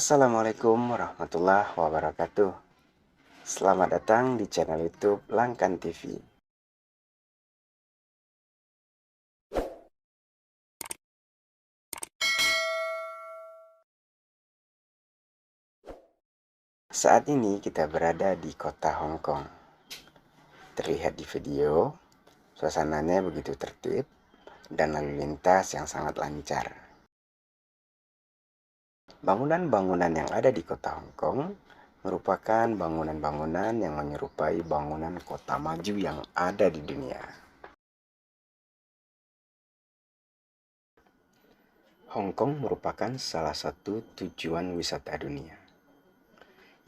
Assalamualaikum warahmatullahi wabarakatuh. Selamat datang di channel YouTube Langkan TV. Saat ini kita berada di kota Hong Kong. Terlihat di video, suasananya begitu tertib dan lalu lintas yang sangat lancar. Bangunan-bangunan yang ada di kota Hong Kong merupakan bangunan-bangunan yang menyerupai bangunan kota maju yang ada di dunia. Hong Kong merupakan salah satu tujuan wisata dunia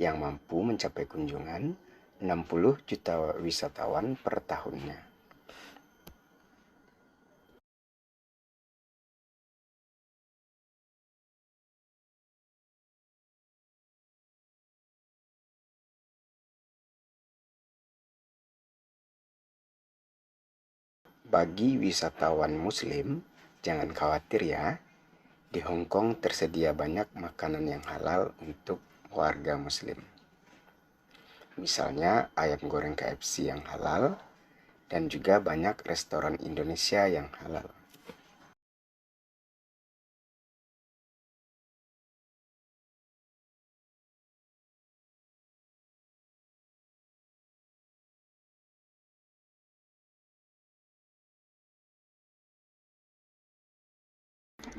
yang mampu mencapai kunjungan 60 juta wisatawan per tahunnya. Bagi wisatawan muslim, jangan khawatir ya. Di Hong Kong tersedia banyak makanan yang halal untuk warga muslim. Misalnya ayam goreng KFC yang halal dan juga banyak restoran Indonesia yang halal.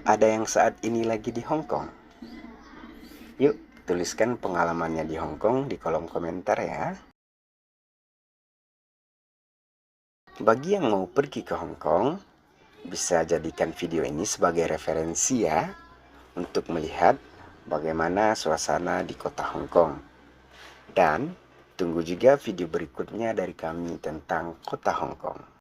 Ada yang saat ini lagi di Hong Kong? Yuk, tuliskan pengalamannya di Hong Kong di kolom komentar ya. Bagi yang mau pergi ke Hong Kong, bisa jadikan video ini sebagai referensi ya, untuk melihat bagaimana suasana di kota Hong Kong. Dan tunggu juga video berikutnya dari kami tentang kota Hong Kong.